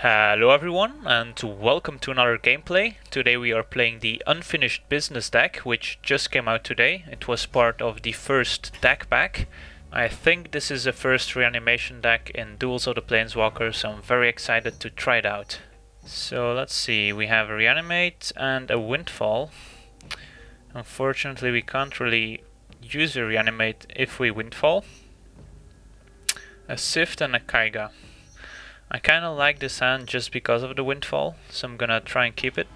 Hello everyone and welcome to another gameplay. Today we are playing the Unfinished Business deck, which just came out today. It was part of the first deck pack. I think this is the first reanimation deck in Duels of the Planeswalkers, so I'm very excited to try it out. So let's see, we have a Reanimate and a Windfall. Unfortunately we can't really use a Reanimate if we Windfall. A Sift and a Kaiga. I kinda like this hand just because of the Windfall, so I'm gonna try and keep it.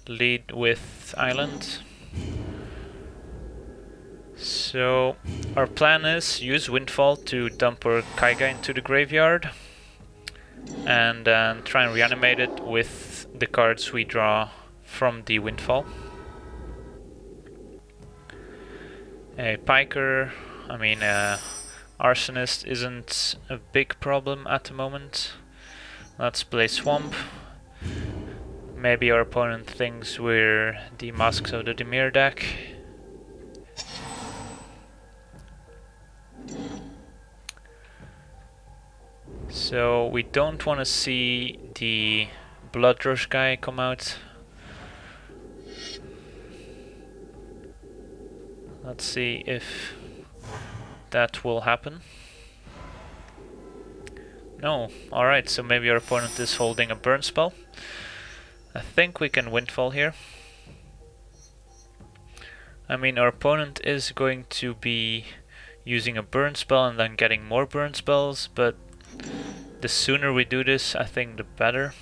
Lead with Island. So our plan is use Windfall to dump our Kaiga into the graveyard and then try and reanimate it with the cards we draw from the Windfall. A Piker, Arsonist isn't a big problem at the moment. Let's play Swamp. Maybe our opponent thinks we're the Masks of the Dimir deck. So we don't want to see the Blood Rush guy come out. Let's see if that will happen. No, alright, so maybe our opponent is holding a burn spell. I think we can Windfall here. I mean, our opponent is going to be using a burn spell and then getting more burn spells, but the sooner we do this, I think the better.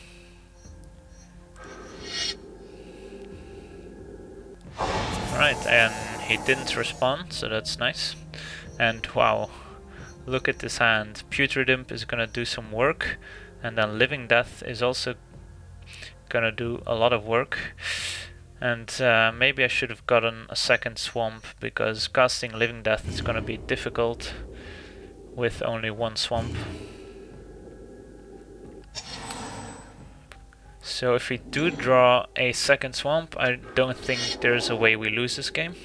Alright, and he didn't respond, so that's nice. And wow, look at this hand. Putrid Imp is gonna do some work, and then Living Death is also gonna do a lot of work. And maybe I should have gotten a second Swamp, because casting Living Death is gonna be difficult with only one Swamp. So if we do draw a second Swamp, I don't think there's a way we lose this game,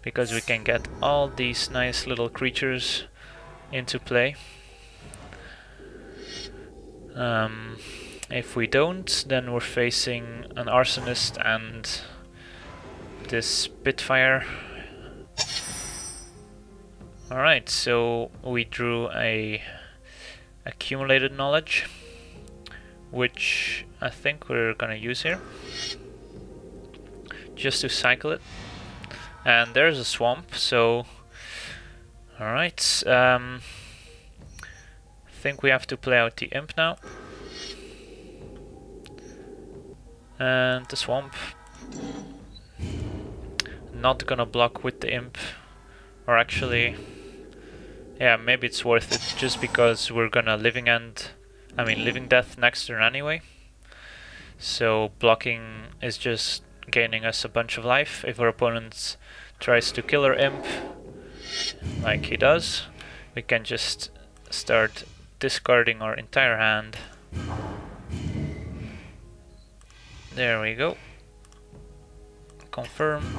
because we can get all these nice little creatures into play. If we don't, then we're facing an Arsonist and this Spitfire. Alright, so we drew a Accumulated Knowledge, which I think we're gonna use here just to cycle it. And there's a Swamp, so alright, I think we have to play out the Imp now. And the Swamp. Not gonna block with the Imp, or actually, yeah, maybe it's worth it just because we're gonna Living Death next turn anyway. So blocking is just gaining us a bunch of life. If our opponent tries to kill our Imp, like he does, we can just start discarding our entire hand. There we go. Confirm.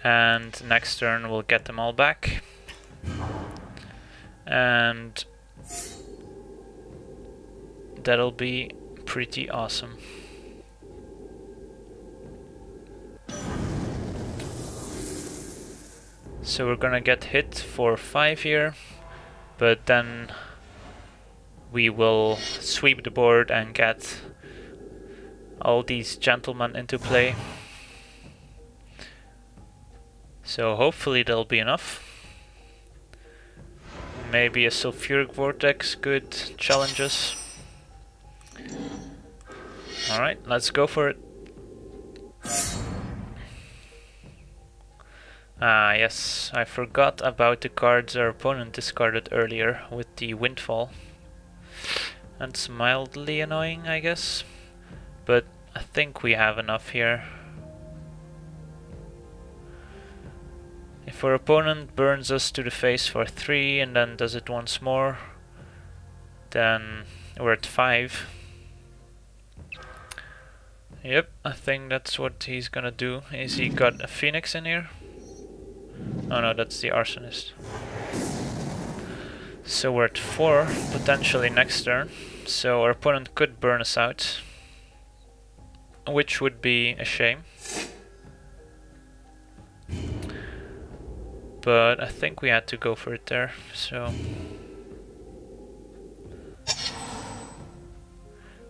And next turn we'll get them all back. And that'll be pretty awesome. So we're gonna get hit for 5 here, but then we will sweep the board and get all these gentlemen into play. So hopefully that'll be enough. Maybe a Sulfuric Vortex could challenge us. Alright, let's go for it. Ah yes, I forgot about the cards our opponent discarded earlier with the Windfall. That's mildly annoying, I guess. But I think we have enough here. If our opponent burns us to the face for 3 and then does it once more, then we're at 5. Yep, I think that's what he's gonna do. Is he got a Phoenix in here? Oh no, that's the Arsonist. So we're at 4, potentially next turn. So our opponent could burn us out, which would be a shame. But I think we had to go for it there, so...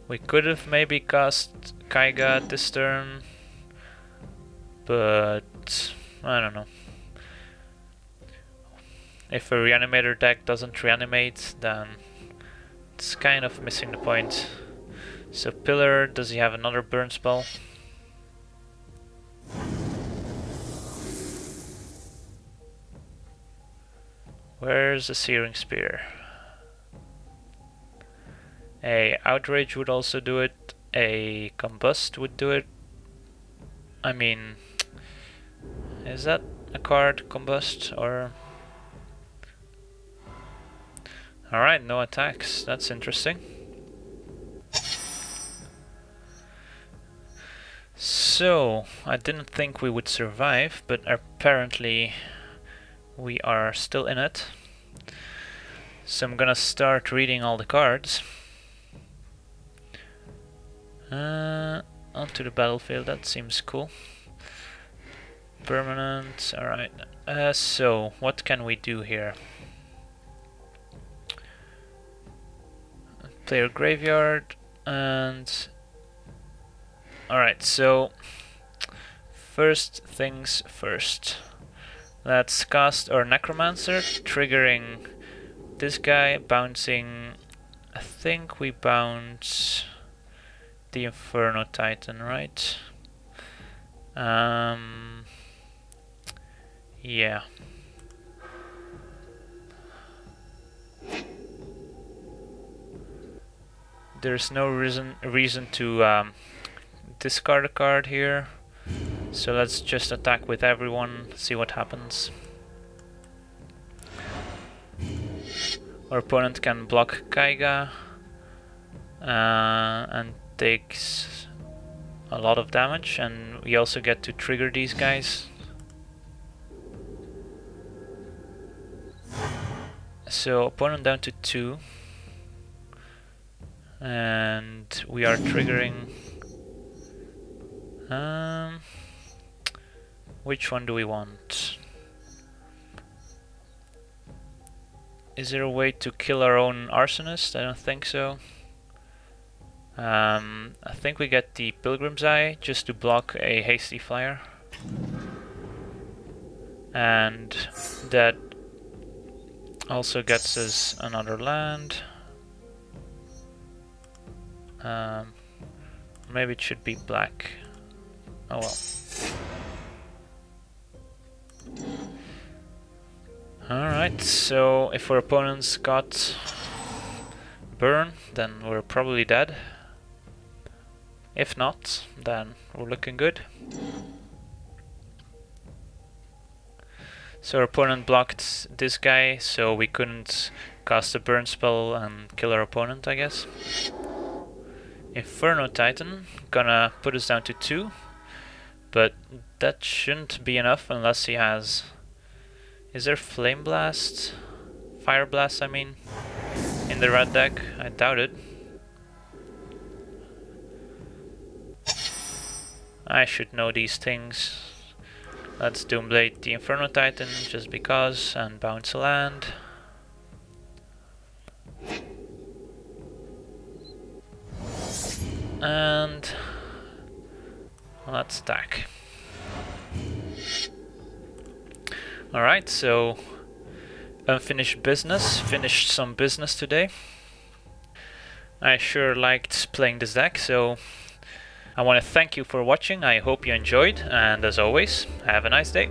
We could have maybe cast Kaiga this turn, but I don't know. If a reanimator deck doesn't reanimate, then it's kind of missing the point. So Pillar, does he have another burn spell? Where's the Searing Spear? A Outrage would also do it, a Combust would do it. I mean, is that a card, Combust, or... Alright, no attacks, that's interesting. So, I didn't think we would survive, but apparently we are still in it. So I'm gonna start reading all the cards. Onto the battlefield, that seems cool. Permanent, alright. So, what can we do here? Player graveyard, and... Alright, so... First things first. Let's cast our Necromancer, triggering this guy, bouncing... I think we bounce the Inferno Titan, right? Yeah. There's no reason to discard a card here, so let's just attack with everyone, see what happens. Our opponent can block Kaiga and takes a lot of damage, and we also get to trigger these guys. So opponent down to 2, and we are triggering. Which one do we want? Is there a way to kill our own Arsonist? I don't think so. I think we get the Pilgrim's Eye just to block a Hasty Flyer. And that also gets us another land. Maybe it should be black. Oh well. Alright, so if our opponents got burn, then we're probably dead. If not, then we're looking good. So our opponent blocked this guy, so we couldn't cast a burn spell and kill our opponent, I guess. Inferno Titan, gonna put us down to 2, but that shouldn't be enough unless he has... Is there Flame Blast? Fire Blast, I mean, in the red deck? I doubt it. I should know these things. Let's Doomblade the Inferno Titan just because, and bounce a land. And let's attack. Alright, so unfinished business, finished some business today. I sure liked playing this deck, so I want to thank you for watching. I hope you enjoyed, and as always, have a nice day.